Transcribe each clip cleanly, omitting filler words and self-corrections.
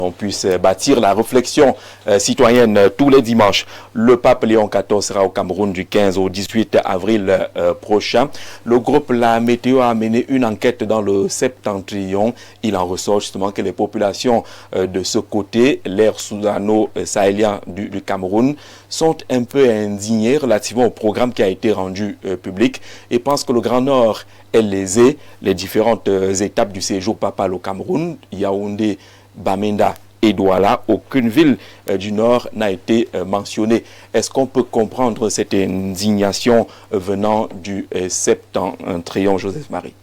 On puisse bâtir la réflexion citoyenne tous les dimanches. Le pape Léon XIV sera au Cameroun du 15 au 18 avril prochain. Le groupe La Météo a mené une enquête dans le Septentrion. Il en ressort justement que les populations de ce côté, l'aire soudano-sahélien du Cameroun, sont un peu indignées relativement au programme qui a été rendu public et pensent que le Grand Nord est lésé. Les différentes étapes du séjour papal au Cameroun, Yaoundé, Bamenda et Douala, aucune ville du Nord n'a été mentionnée. Est-ce qu'on peut comprendre cette indignation venant du Septentrion, Joseph Marie?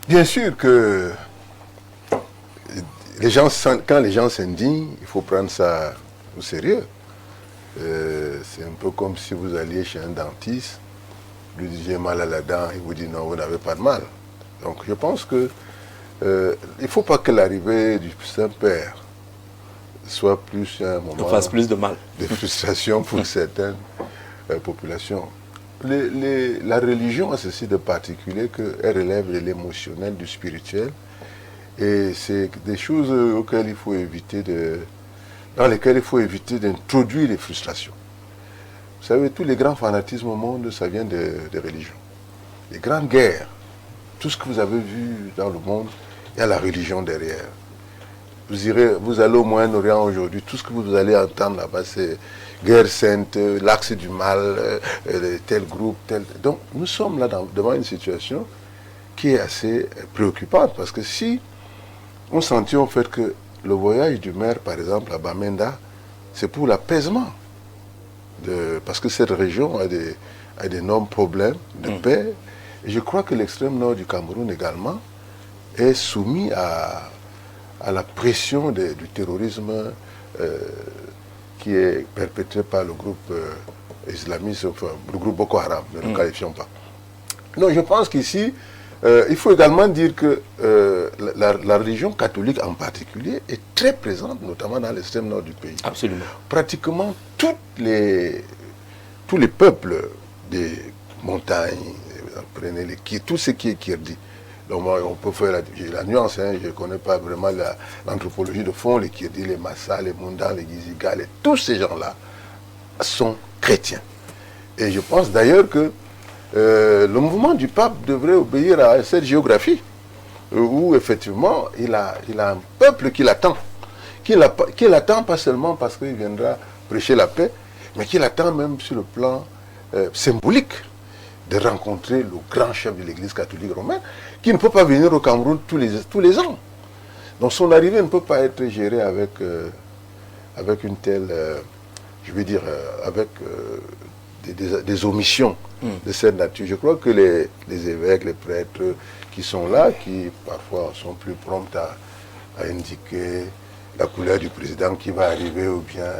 Bien sûr que les gens, quand les gens s'indignent, il faut prendre ça au sérieux. C'est un peu comme si vous alliez chez un dentiste, lui disiez mal à la dent, il vous dit non, vous n'avez pas de mal. Donc je pense que il ne faut pas que l'arrivée du Saint-Père soit plus un moment fasse plus de mal. De frustration pour certaines populations. La religion a ceci de particulier qu'elle relève de l'émotionnel, du spirituel, et c'est des choses auxquelles il faut éviter dans lesquelles il faut éviter d'introduire les frustrations. Vous savez, tous les grands fanatismes au monde, ça vient de religions. Les grandes guerres, tout ce que vous avez vu dans le monde, il y a la religion derrière. Vous allez au Moyen-Orient aujourd'hui, tout ce que vous allez entendre là-bas, c'est guerre sainte, l'axe du mal, tel groupe, tel... Donc, nous sommes là devant une situation qui est assez préoccupante, parce que si on sentit en fait que le voyage du maire, par exemple, à Bamenda, c'est pour l'apaisement. Parce que cette région a d'énormes problèmes de paix. Et je crois que l'extrême nord du Cameroun également est soumis à la pression du terrorisme qui est perpétré par le groupe islamiste, enfin, le groupe Boko Haram, ne le qualifions pas. Donc je pense qu'ici, il faut également dire que la religion catholique en particulier est très présente, notamment dans l'extrême nord du pays. Absolument. Pratiquement tous les peuples des montagnes, prenez tout ce qui est Kirdi. Donc on peut faire la nuance, hein, je ne connais pas vraiment l'anthropologie de fond, les Kirdi, les Massa, les Mundans, les Giziga, tous ces gens-là sont chrétiens. Et je pense d'ailleurs que le mouvement du pape devrait obéir à cette géographie, où effectivement il a un peuple qui l'attend. Qui l'attend pas seulement parce qu'il viendra prêcher la paix, mais qui l'attend même sur le plan symbolique de rencontrer le grand chef de l'Église catholique romaine, qui ne peut pas venir au Cameroun tous les ans. Donc son arrivée ne peut pas être gérée avec une telle, je veux dire, avec des omissions de cette nature. Je crois que les évêques, les prêtres qui sont là, qui parfois sont plus prompts à indiquer la couleur du président qui va arriver, ou bien...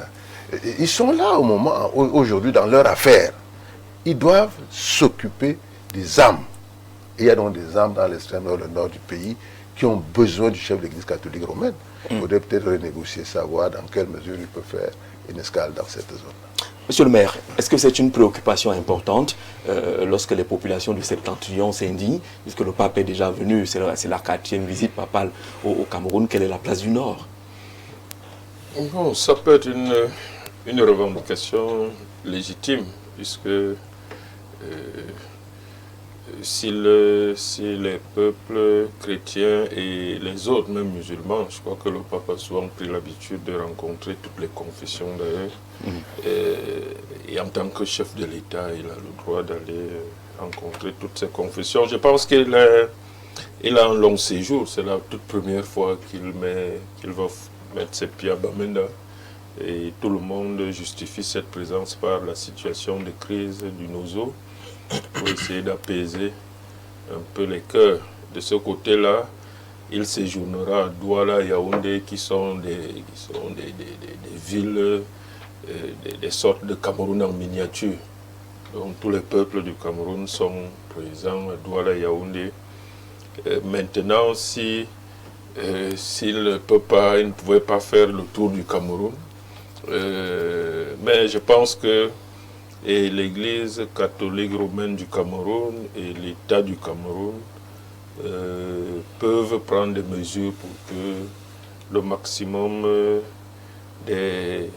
Ils sont là aujourd'hui dans leur affaire. Ils doivent s'occuper des âmes. Et il y a donc des âmes dans l'extrême nord, le nord du pays, qui ont besoin du chef de l'Église catholique romaine. Il faudrait peut-être renégocier, savoir dans quelle mesure il peut faire une escale dans cette zone-là. Monsieur le maire, est-ce que c'est une préoccupation importante lorsque les populations du Septentrion s'indignent, puisque le pape est déjà venu, c'est la 4e visite papale au Cameroun, quelle est la place du Nord? Bon, ça peut être une revendication légitime, puisque si les peuples chrétiens et les autres, même musulmans, je crois que le pape a souvent pris l'habitude de rencontrer toutes les confessions d'ailleurs. Et en tant que chef de l'État, il a le droit d'aller rencontrer toutes ces confessions. Je pense qu'il a un long séjour. C'est la toute première fois qu'il va mettre ses pieds à Bamenda. Et tout le monde justifie cette présence par la situation de crise du Nozo, pour essayer d'apaiser un peu les cœurs. De ce côté-là, il séjournera à Douala et Yaoundé, qui sont des villes, des sortes de Cameroun en miniature. Donc tous les peuples du Cameroun sont présents à Douala et Yaoundé. Maintenant, s'il ne pouvait pas faire le tour du Cameroun, mais je pense que l'Église catholique romaine du Cameroun et l'État du Cameroun peuvent prendre des mesures pour que le maximum des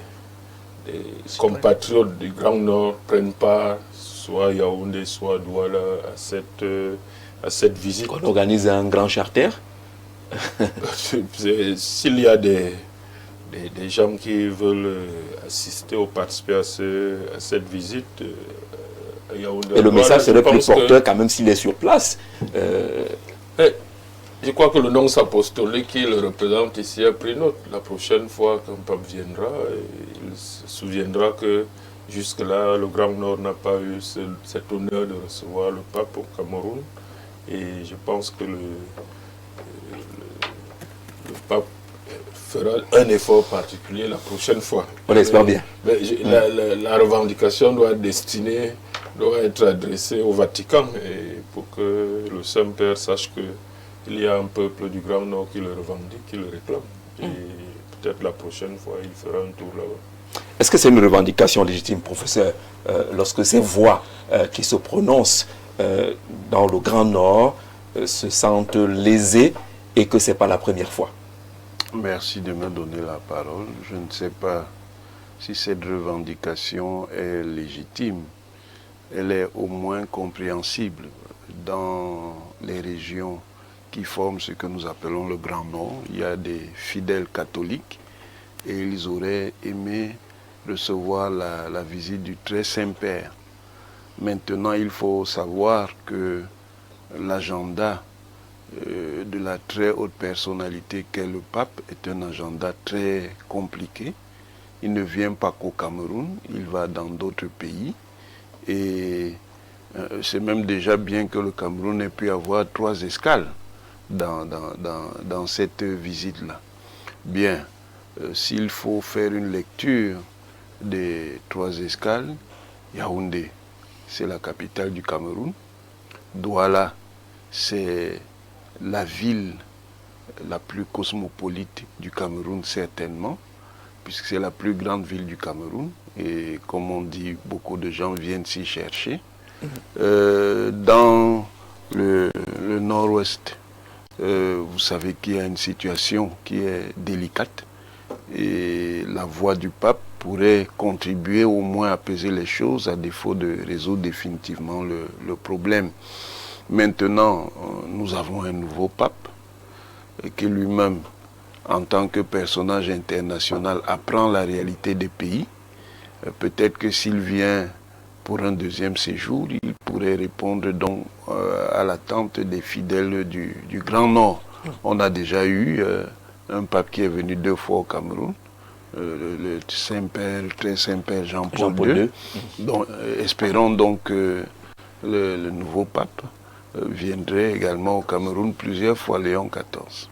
compatriotes du Grand Nord prennent part, soit Yaoundé, soit Douala, à cette visite. On organise un grand charter. S'il y a des gens qui veulent assister ou participer à cette visite, Yaoundé, et le message serait plus porteur quand même s'il est sur place. Je crois que le nonce apostolique qui le représente ici a pris note. La prochaine fois qu'un pape viendra, il se souviendra que jusque-là, le Grand Nord n'a pas eu cet honneur de recevoir le pape au Cameroun. Et je pense que le pape fera un effort particulier la prochaine fois. On l'espère bien. La revendication doit être adressée au Vatican et pour que le Saint-Père sache qu'il y a un peuple du Grand Nord qui le revendique, qui le réclame. Et peut-être la prochaine fois, il fera un tour là-bas. Est-ce que c'est une revendication légitime, professeur, lorsque ces voix qui se prononcent dans le Grand Nord se sentent lésées et que ce n'est pas la première fois? Merci de me donner la parole. Je ne sais pas si cette revendication est légitime. Elle est au moins compréhensible dans les régions qui forment ce que nous appelons le Grand Nord. Il y a des fidèles catholiques et ils auraient aimé recevoir la visite du très Saint-Père. Maintenant, il faut savoir que l'agenda de la très haute personnalité qu'est le pape est un agenda très compliqué. Il ne vient pas qu'au Cameroun, il va dans d'autres pays. Et c'est même déjà bien que le Cameroun ait pu avoir 3 escales dans cette visite-là. Bien, s'il faut faire une lecture des 3 escales, Yaoundé, c'est la capitale du Cameroun. Douala, c'est la ville la plus cosmopolite du Cameroun, certainement, puisque c'est la plus grande ville du Cameroun. Et comme on dit, beaucoup de gens viennent s'y chercher. Dans le nord-ouest, vous savez qu'il y a une situation qui est délicate. Et la voix du pape pourrait contribuer au moins à apaiser les choses, à défaut de résoudre définitivement le problème. Maintenant, nous avons un nouveau pape qui lui-même, en tant que personnage international, apprend la réalité des pays. Peut-être que s'il vient pour un deuxième séjour, il pourrait répondre donc à l'attente des fidèles du Grand Nord. On a déjà eu un pape qui est venu 2 fois au Cameroun, le Saint-Père, le très Saint-Père Jean-Paul II. Donc, espérons donc que le nouveau pape viendrait également au Cameroun plusieurs fois, Léon XIV.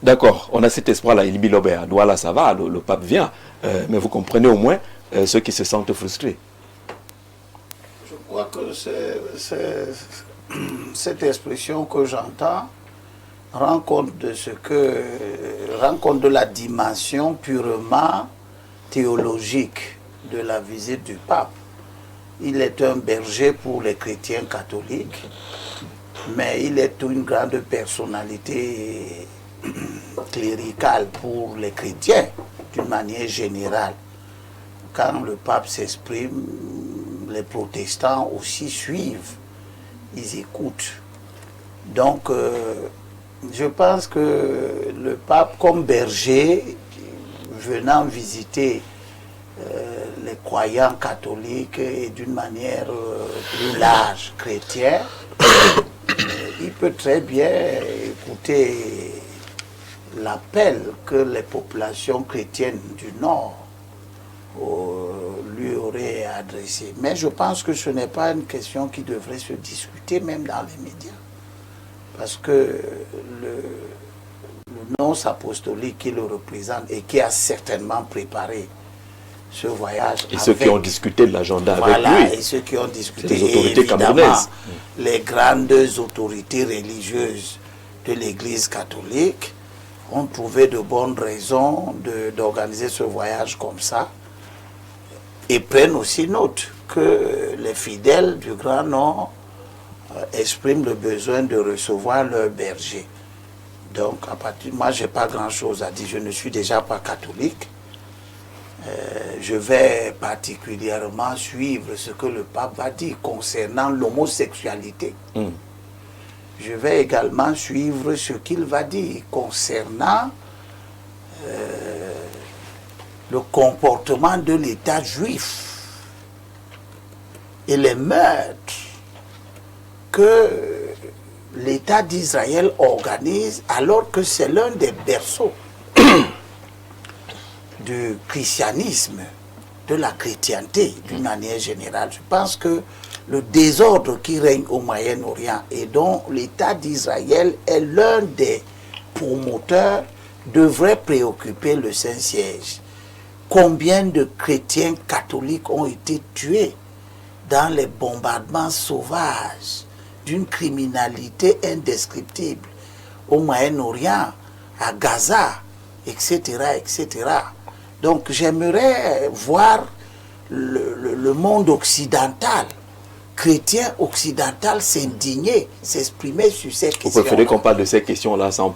D'accord, on a cet espoir-là, il Bilobé, à Douala ça va, le pape vient, mais vous comprenez au moins ceux qui se sentent frustrés. Je crois que cette expression que j'entends rend compte de la dimension purement théologique de la visite du pape. Il est un berger pour les chrétiens catholiques, mais il est une grande personnalité cléricale pour les chrétiens, d'une manière générale. Quand le pape s'exprime, les protestants aussi suivent, ils écoutent. Donc, je pense que le pape, comme berger, venant visiter les croyants catholiques et d'une manière plus large, chrétienne, il peut très bien écouter l'appel que les populations chrétiennes du Nord lui auraient adressé. Mais je pense que ce n'est pas une question qui devrait se discuter même dans les médias. Parce que le nonce apostolique qui le représente et qui a certainement préparé ce voyage. Et ceux qui ont discuté de l'agenda avec lui. Et ceux qui ont discuté, les autorités camerounaises. Les grandes autorités religieuses de l'Église catholique ont trouvé de bonnes raisons d'organiser ce voyage comme ça et prennent aussi note que les fidèles du Grand Nord expriment le besoin de recevoir leur berger. Donc, à partir, moi, je n'ai pas grand-chose à dire. Je ne suis déjà pas catholique. Je vais particulièrement suivre ce que le pape va dire concernant l'homosexualité. Je vais également suivre ce qu'il va dire concernant le comportement de l'État juif et les meurtres que l'État d'Israël organise alors que c'est l'un des berceaux du christianisme, de la chrétienté d'une manière générale. Je pense que le désordre qui règne au Moyen-Orient et dont l'État d'Israël est l'un des promoteurs devrait préoccuper le Saint-Siège. Combien de chrétiens catholiques ont été tués dans les bombardements sauvages d'une criminalité indescriptible au Moyen-Orient, à Gaza, etc., etc. Donc j'aimerais voir le monde occidental, chrétien occidental, s'indigner, s'exprimer sur ces questions. Vous préférez qu'on parle de ces questions-là sans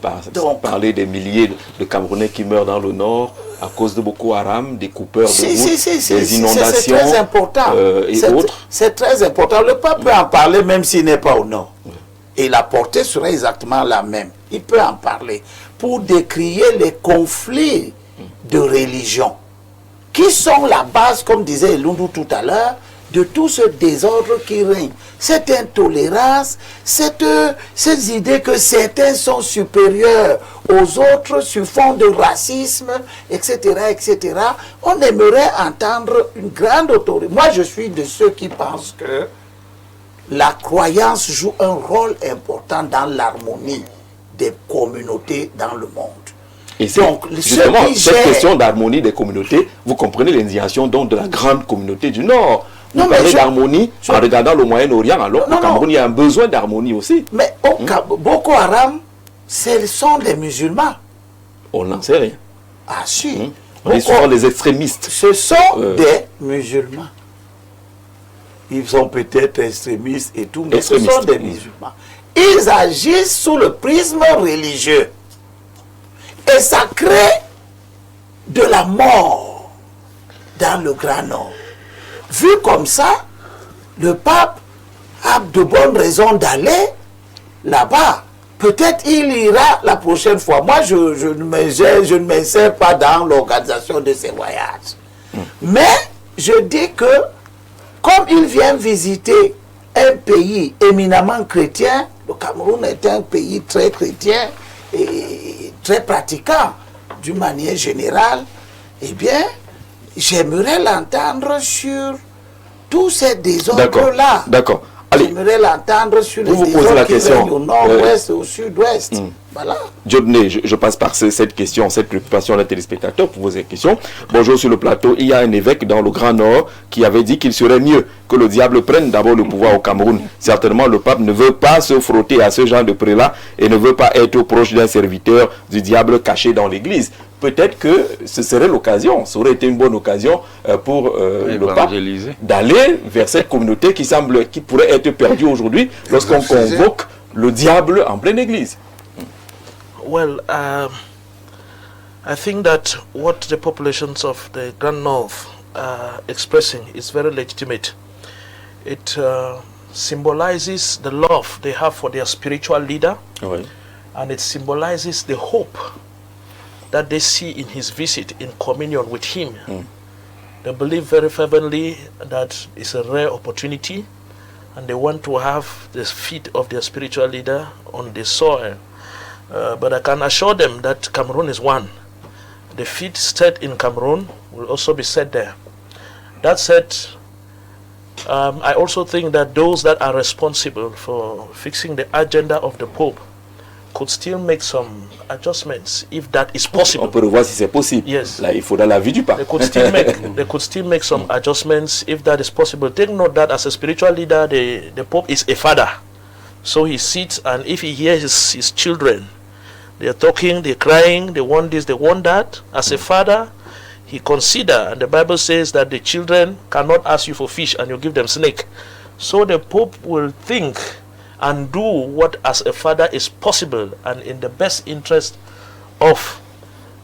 parler des milliers de Camerounais qui meurent dans le nord à cause de Boko Haram, des coupeurs de routes, des inondations, c'est très important. Et autres. C'est très important. Le peuple peut en parler même s'il n'est pas au nord. Et la portée serait exactement la même. Il peut en parler pour décrier les conflits de religion qui sont la base, comme disait Elundu tout à l'heure, de tout ce désordre qui règne. Cette intolérance, ces idées que certains sont supérieurs aux autres sur fond de racisme, etc., etc. On aimerait entendre une grande autorité. Moi, je suis de ceux qui pensent que la croyance joue un rôle important dans l'harmonie des communautés dans le monde. Et donc, justement, cette question d'harmonie des communautés, vous comprenez l'indignation donc de la grande communauté du Nord. Vous parlez d'harmonie en regardant le Moyen-Orient, alors qu'au Cameroun, il y a un besoin d'harmonie aussi. Mais Boko Haram, ce sont des musulmans. On n'en sait rien. Ah si. Ils sont les extrémistes. Ce sont des musulmans. Ils sont peut-être extrémistes et tout, mais ce sont des musulmans. Ils agissent sous le prisme religieux. Et ça crée de la mort dans le Grand Nord. Vu comme ça, le pape a de bonnes raisons d'aller là-bas. Peut-être il ira la prochaine fois. Moi, je ne m'insère pas dans l'organisation de ces voyages. Mais je dis que, comme il vient visiter un pays éminemment chrétien, le Cameroun est un pays très chrétien et très pratiquant d'une manière générale, eh bien, j'aimerais l'entendre sur tous ces désordres-là. D'accord. J'aimerais l'entendre sur les désordres qui règnent au nord-ouest et au sud-ouest. Voilà. Diodné, je passe par cette question, cette préoccupation des téléspectateurs pour poser la question. Bonjour sur le plateau. Il y a un évêque dans le Grand Nord qui avait dit qu'il serait mieux que le diable prenne d'abord le pouvoir au Cameroun. Certainement, le pape ne veut pas se frotter à ce genre de prélat et ne veut pas être proche d'un serviteur du diable caché dans l'église. Peut-être que ce serait l'occasion, ça aurait été une bonne occasion pour le pape d'aller vers cette communauté qui pourrait être perdue aujourd'hui lorsqu'on convoque le diable en pleine église. Well, I think that what the populations of the Grand North are expressing is very legitimate. It symbolizes the love they have for their spiritual leader, and it symbolizes the hope that they see in his visit in communion with him. They believe very fervently that it's a rare opportunity, and they want to have the feet of their spiritual leader on the soil. But I can assure them that Cameroon is one. The feet set in Cameroon will also be set there. That said, I also think that those that are responsible for fixing the agenda of the Pope could still make some adjustments if that is possible. On peut revoir si c'est possible. Yes. Là, il faudra l'avis du pape. They could still make some adjustments if that is possible. Take note that as a spiritual leader, the Pope is a father. So he sits, and if he hears his children, they are talking, they're crying, they want this, they want that, as a father, he consider, and the Bible says that the children cannot ask you for fish and you give them snake. So the Pope will think and do what as a father is possible and in the best interest of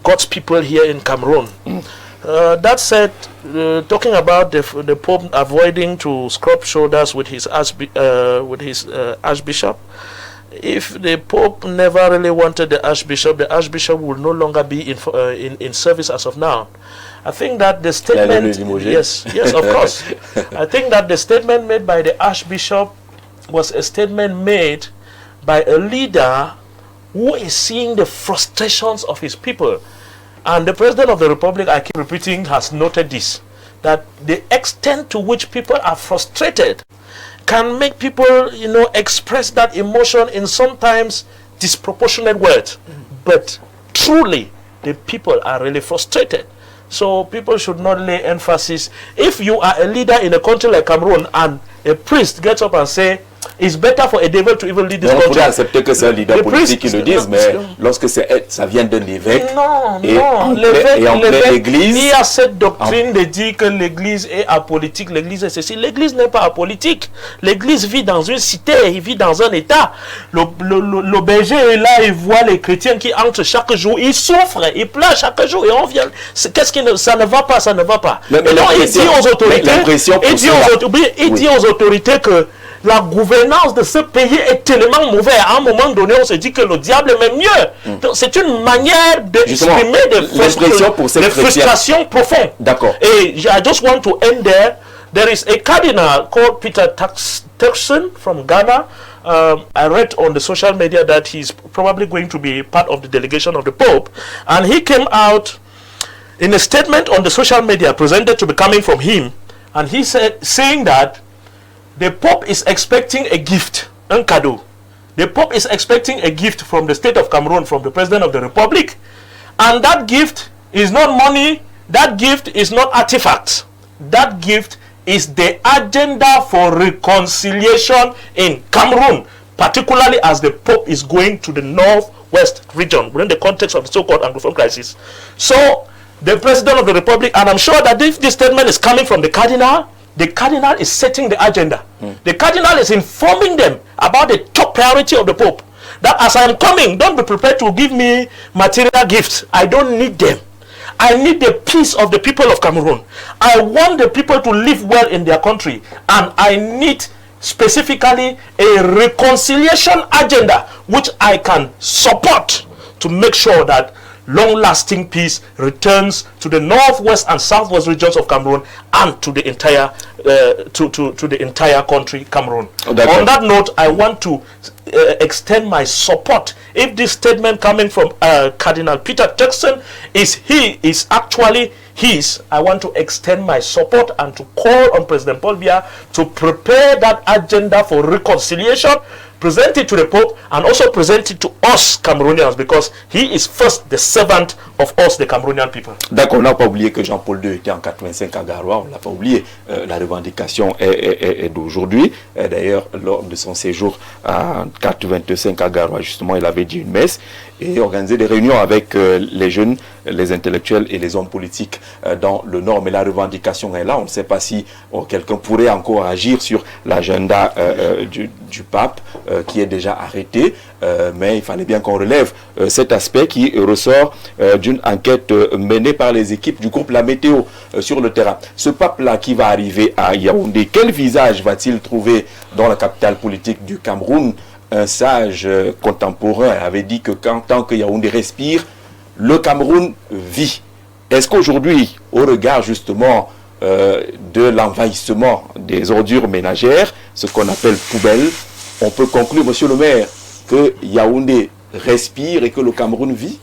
God's people here in Cameroon. That said, talking about the Pope avoiding to scrub shoulders with his Archbishop, if the Pope never really wanted the Archbishop will no longer be in service as of now. I think that the statement, yes, of course. I think that the statement made by the Archbishop was a statement made by a leader who is seeing the frustrations of his people. And the President of the Republic, I keep repeating, has noted this, that the extent to which people are frustrated can make people, express that emotion in sometimes disproportionate words. But truly, the people are really frustrated. So people should not lay emphasis. If you are a leader in a country like Cameroon and a priest gets up and say, it's better for a devil to even lead this country. On pourrait accepter que c'est un leader politique qui le dise, mais lorsque ça vient d'un évêque, l'église, il y a cette doctrine de dire que l'église est apolitique, l'église est ceci. L'église n'est pas apolitique. L'église vit dans une cité, il vit dans un état. Le berger est là, il voit les chrétiens qui entrent chaque jour, il souffre, il pleure chaque jour et on vient. Qu'est-ce qui ça ne va pas, ça ne va pas. Et donc il dit aux autorités, il dit aux autorités que la gouvernance de ce pays est tellement mauvaise. À un moment donné, on se dit que le diable est même mieux. C'est une manière d'exprimer des frustrations profondes. D'accord. Et I just want to end there. There is a cardinal called Peter Turkson from Ghana. I read on the social media that he's probably going to be part of the delegation of the Pope. And he came out in a statement on the social media presented to be coming from him. And he said, saying that the Pope is expecting a gift, un cadeau. The Pope is expecting a gift from the state of Cameroon, from the President of the Republic. And that gift is not money, that gift is not artifacts. That gift is the agenda for reconciliation in Cameroon, particularly as the Pope is going to the northwest region, within the context of the so-called Anglophone crisis. So, the President of the Republic, and I'm sure that if this statement is coming from the Cardinal is setting the agenda. The Cardinal is informing them about the top priority of the Pope. That as I am coming, don't be prepared to give me material gifts. I don't need them. I need the peace of the people of Cameroon. I want the people to live well in their country. And I need specifically a reconciliation agenda which I can support to make sure that long-lasting peace returns to the northwest and southwest regions of Cameroon and to the entire to the entire country, Cameroon. On that note, I want to extend my support. If this statement coming from Cardinal Peter Turkson is actually his, I want to extend my support and to call on President Paul Biya to prepare that agenda for reconciliation, present it to the Pope, and also present it to us Cameroonians, because he is first the servant of us, the Cameroonian people. D'accord, on n'a pas oublié que Jean-Paul II était en 85 à Garoua, on l'a pas oublié. La revendication est d'aujourd'hui. D'ailleurs, lors de son séjour à 85 à Garoua, justement, il avait dit une messe et organisé des réunions avec les jeunes, les intellectuels et les hommes politiques dans le Nord. Mais la revendication est là. On ne sait pas si quelqu'un pourrait encore agir sur l'agenda du pape qui est déjà arrêté. Mais il fallait bien qu'on relève cet aspect qui ressort d'une enquête menée par les équipes du groupe La Météo sur le terrain. Ce pape-là qui va arriver à Yaoundé, quel visage va-t-il trouver dans la capitale politique du Cameroun? Un sage contemporain avait dit que tant que Yaoundé respire, le Cameroun vit. Est-ce qu'aujourd'hui, au regard justement de l'envahissement des ordures ménagères, ce qu'on appelle poubelle, on peut conclure, monsieur le maire, que Yaoundé respire et que le Cameroun vit?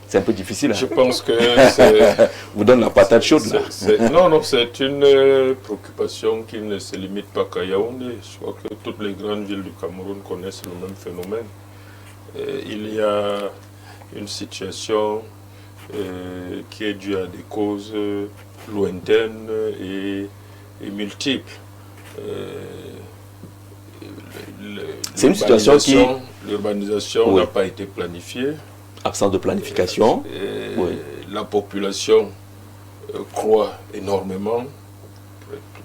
C'est un peu difficile. Hein? Je pense que c'est... Vous donne la patate chaude là. Non, c'est une préoccupation qui ne se limite pas qu'à Yaoundé. Je crois que toutes les grandes villes du Cameroun connaissent le même phénomène. Il y a une situation qui est due à des causes lointaines et multiples. C'est une situation qui... L'urbanisation n'a pas été planifiée. Absence de planification. La population croît énormément.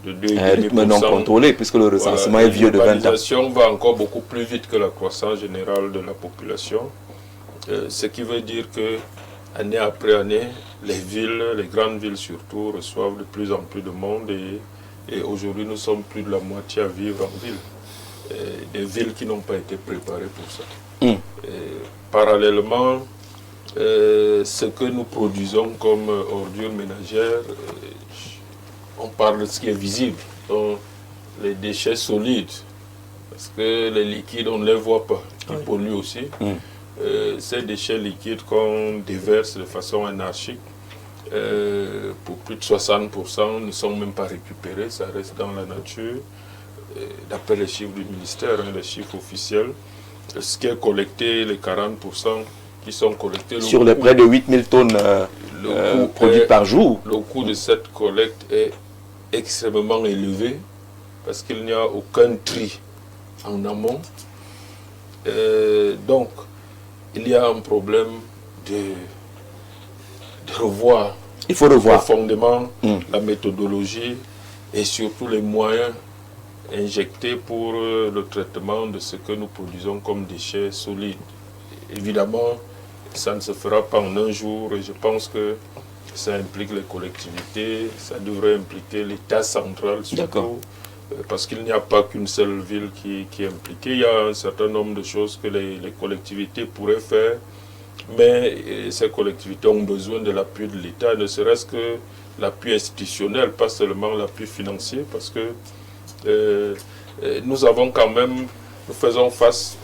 de 2,5%. Un rythme non contrôlé, puisque le recensement est vieux de 20 ans. L'urbanisation va encore beaucoup plus vite que la croissance générale de la population. Ce qui veut dire que, année après année, les villes, les grandes villes surtout, reçoivent de plus en plus de monde et aujourd'hui nous sommes plus de la moitié à vivre en ville. Des villes qui n'ont pas été préparées pour ça. Parallèlement, ce que nous produisons comme ordures ménagères, on parle de ce qui est visible, donc les déchets solides, parce que les liquides on ne les voit pas, qui polluent aussi. Ces déchets liquides qu'on déverse de façon anarchique, pour plus de 60% ne sont même pas récupérés, ça reste dans la nature. D'après les chiffres du ministère, les chiffres officiels, ce qui est collecté, les 40% qui sont collectés... Sur les près de 8000 tonnes produites par jour. Le coût de cette collecte est extrêmement élevé parce qu'il n'y a aucun tri en amont. Donc, il y a un problème de revoir. Il faut revoir profondément la méthodologie et surtout les moyens injectés pour le traitement de ce que nous produisons comme déchets solides. Évidemment, ça ne se fera pas en un jour et je pense que ça implique les collectivités, ça devrait impliquer l'État central surtout, parce qu'il n'y a pas qu'une seule ville qui est impliquée. Il y a un certain nombre de choses que les collectivités pourraient faire, mais ces collectivités ont besoin de l'appui de l'État, ne serait-ce que l'appui institutionnel, pas seulement l'appui financier, parce que nous faisons face,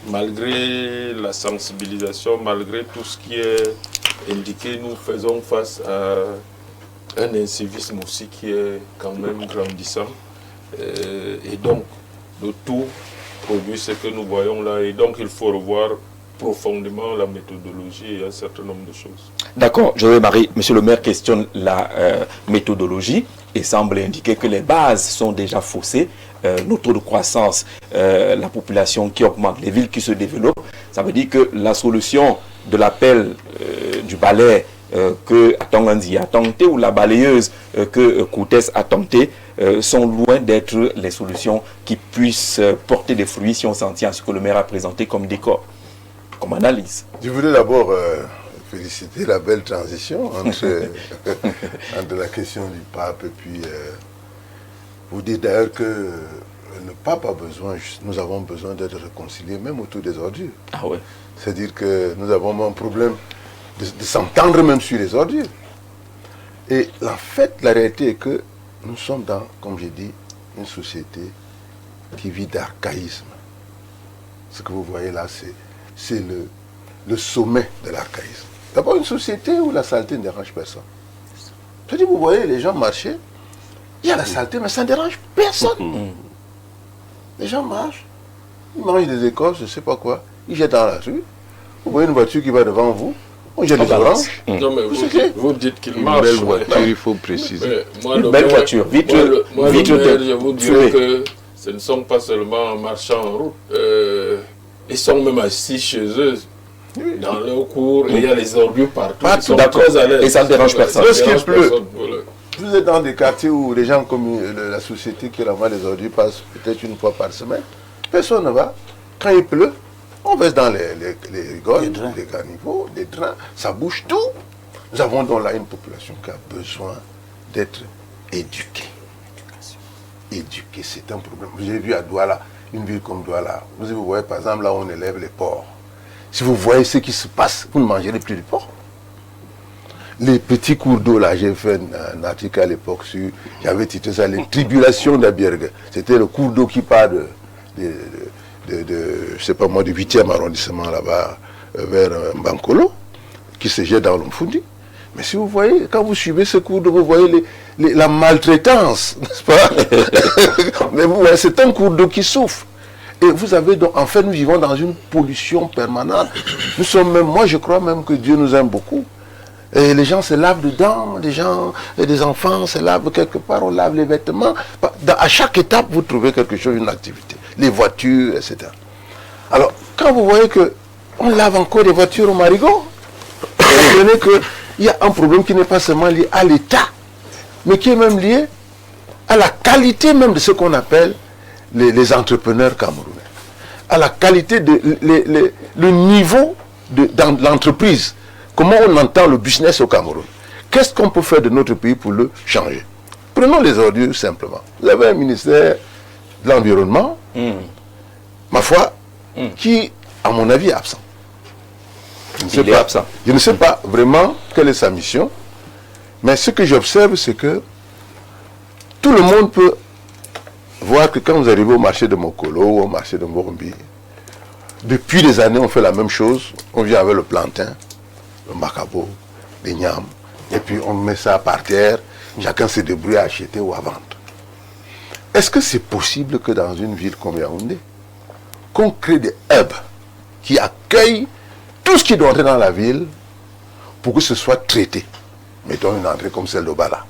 malgré la sensibilisation, malgré tout ce qui est indiqué, nous faisons face à un incivisme aussi qui est quand même grandissant. Et donc, le tout produit ce que nous voyons là. Et donc, il faut revoir profondément la méthodologie et un certain nombre de choses. D'accord, José-Marie, monsieur le maire questionne la méthodologie et semble indiquer que les bases sont déjà faussées. Nos taux de croissance, la population qui augmente, les villes qui se développent, ça veut dire que la solution de l'appel du balai que Atangandi a tenté ou la balayeuse que Koutes a tenté sont loin d'être les solutions qui puissent porter des fruits si on s'en tient à ce que le maire a présenté comme décor, comme analyse. Je voulais d'abord féliciter la belle transition entre, entre la question du pape et puis vous dites d'ailleurs que le pape a besoin, nous avons besoin d'être réconciliés même autour des ordures. Ah ouais. C'est-à-dire que nous avons un problème de s'entendre même sur les ordures. Et en fait, la réalité est que nous sommes dans, comme j'ai dit, une société qui vit d'archaïsme. Ce que vous voyez là, c'est le sommet de l'archaïsme. D'abord, une société où la saleté ne dérange personne. C'est-à-dire, vous voyez les gens marcher, il y a la saleté, mais ça ne dérange personne. Les gens marchent, ils mangent des écorces, je ne sais pas quoi, ils jettent dans la rue. Vous voyez une voiture qui va devant vous, on jette des oranges. Non, mais vous dites qu'il marche. Une belle voiture, il faut préciser. Une belle voiture, vite, je vous dirais que ce ne sont pas seulement en marchant en route. Ils sont même assis chez eux, dans leur cours, et il y a les ordures partout. Ils sont très à l'aise. Et ça ne dérange personne. Lorsqu'il pleut, vous êtes dans des quartiers où les gens comme la société qui ramasse les ordures passent peut-être une fois par semaine. Personne ne va. Quand il pleut, on verse dans les rigoles, les caniveaux, les drains, ça bouge tout. Nous avons donc là une population qui a besoin d'être éduquée. Éduquée, c'est un problème. J'ai vu à Douala, une ville comme Douala, vous voyez par exemple là où on élève les porcs. Si vous voyez ce qui se passe, vous ne mangerez plus de porc. Les petits cours d'eau là, j'ai fait un article à l'époque sur, j'avais titré ça, les tribulations d'Abiergue. C'était le cours d'eau qui part je sais pas moi, du 8e arrondissement là-bas, vers Mbankolo, qui se jette dans l'Omfundi. Mais si vous voyez, quand vous suivez ce cours d'eau, vous voyez la maltraitance, n'est-ce pas? Mais vous voyez, c'est un cours d'eau qui souffre. Et vous avez donc, en fait, nous vivons dans une pollution permanente. Nous sommes même, moi je crois même que Dieu nous aime beaucoup. Et les gens se lavent dedans, des enfants se lavent quelque part, on lave les vêtements. À chaque étape, vous trouvez quelque chose, une activité. Les voitures, etc. Alors, quand vous voyez qu'on lave encore des voitures au marigot, vous comprenez qu'il y a un problème qui n'est pas seulement lié à l'État, mais qui est même lié à la qualité même de ce qu'on appelle les entrepreneurs camerounais, à la qualité de le niveau dans l'entreprise, comment on entend le business au Cameroun. Qu'est-ce qu'on peut faire de notre pays pour le changer? Prenons les ordures simplement. Vous avez un ministère de l'environnement, ma foi, qui, à mon avis, est absent. Je ne sais pas vraiment quelle est sa mission, mais ce que j'observe, c'est que tout le monde peut voir que quand vous arrivez au marché de Mokolo ou au marché de Morumbi, depuis des années, on fait la même chose. On vient avec le plantain, le macabo, les nyams, et puis on met ça par terre. Chacun se débrouille à acheter ou à vendre. Est-ce que c'est possible que dans une ville comme Yaoundé, qu'on crée des hubs qui accueillent tout ce qui doit entrer dans la ville pour que ce soit traité? Mettons une entrée comme celle d'Obala,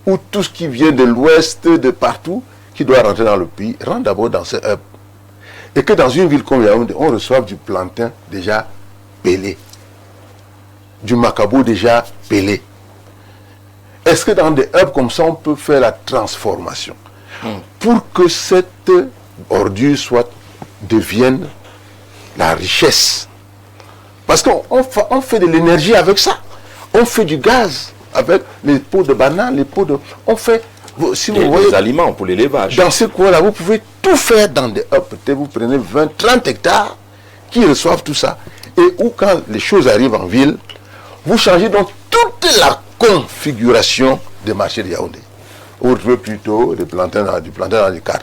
ou tout ce qui vient de l'ouest, de partout, qui doit rentrer dans le pays, rentre d'abord dans ce hub. Et que dans une ville comme Yaoundé, on reçoive du plantain déjà pelé, du macabo déjà pelé. Est-ce que dans des hubs comme ça, on peut faire la transformation pour que cette ordure devienne la richesse? Parce qu'on fait de l'énergie avec ça. On fait du gaz avec les pots de bananes, les pots de... On fait... Si vous voyez, des aliments pour l'élevage. Dans ce coin-là, vous pouvez tout faire dans des hubs. Peut-être vous prenez 20, 30 hectares qui reçoivent tout ça. Et où quand les choses arrivent en ville, vous changez donc toute la configuration des marchés de Yaoundé. Vous trouvez plutôt du plantain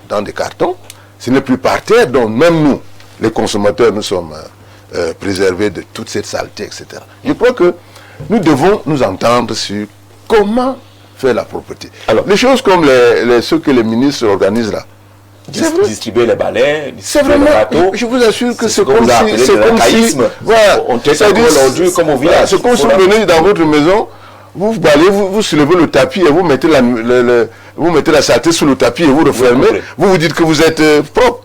dans des cartons. Ce n'est plus par terre, donc même nous, les consommateurs, nous sommes préservés de toute cette saleté, etc. Je crois que nous devons nous entendre sur comment faire la propreté. Alors, les choses comme ce que les ministres organisent là, distribuer les balais, c'est vraiment, je vous assure que c'est comme si, voilà, on traite l'ordure comme au village. C'est comme si vous venez dans votre maison, vous balayez, vous soulevez le tapis et vous mettez la saleté sous le tapis et vous refermez, vous dites que vous êtes propre.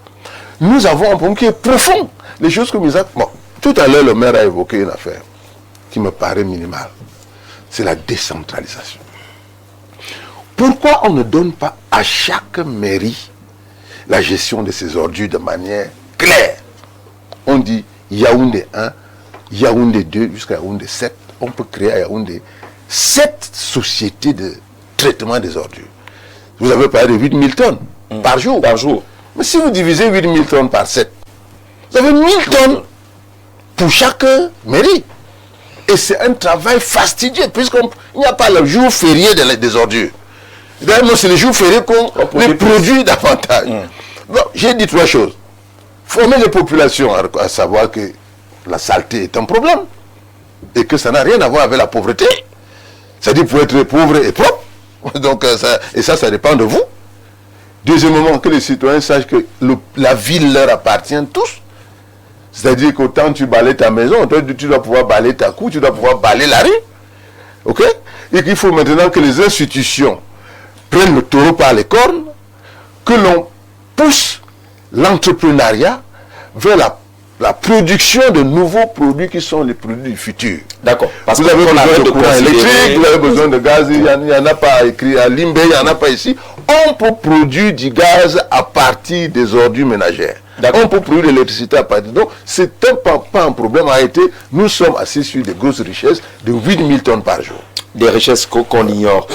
Nous avons un problème qui est profond. Les choses comme Isaac, bon, tout à l'heure le maire a évoqué une affaire qui me paraît minimale. C'est la décentralisation. Pourquoi on ne donne pas à chaque mairie la gestion de ses ordures de manière claire? On dit Yaoundé 1, Yaoundé 2 jusqu'à Yaoundé 7. On peut créer à Yaoundé 7 sociétés de traitement des ordures. Vous avez parlé de 8000 tonnes par jour. Mais si vous divisez 8000 tonnes par 7, vous avez 1000 tonnes pour chaque mairie. Et c'est un travail fastidieux, puisqu'il n'y a pas le jour férié des ordures. D'ailleurs, c'est le jour férié qu'on les produit davantage. Bon, j'ai dit 3 choses. Former les populations à savoir que la saleté est un problème. Et que ça n'a rien à voir avec la pauvreté. C'est-à-dire pour être pauvre et propre. Donc, ça dépend de vous. Deuxièmement, que les citoyens sachent que la ville leur appartient tous. C'est-à-dire qu'autant tu balayes ta maison, tu dois pouvoir balayer ta cour, tu dois pouvoir balayer la rue. Ok? Et qu'il faut maintenant que les institutions prennent le taureau par les cornes, que l'on pousse l'entrepreneuriat vers la production de nouveaux produits qui sont les produits du futur. D'accord. Parce vous avez besoin de courant électrique, vous avez besoin de gaz, il n'y en a pas écrit à Limbe, il n'y en a pas ici. On peut produire du gaz à partir des ordures ménagères. On peut produire de l'électricité à partir. Donc, c'est pas un problème. En réalité, nous sommes assis sur des grosses richesses de 8000 tonnes par jour. Des richesses qu'on ignore.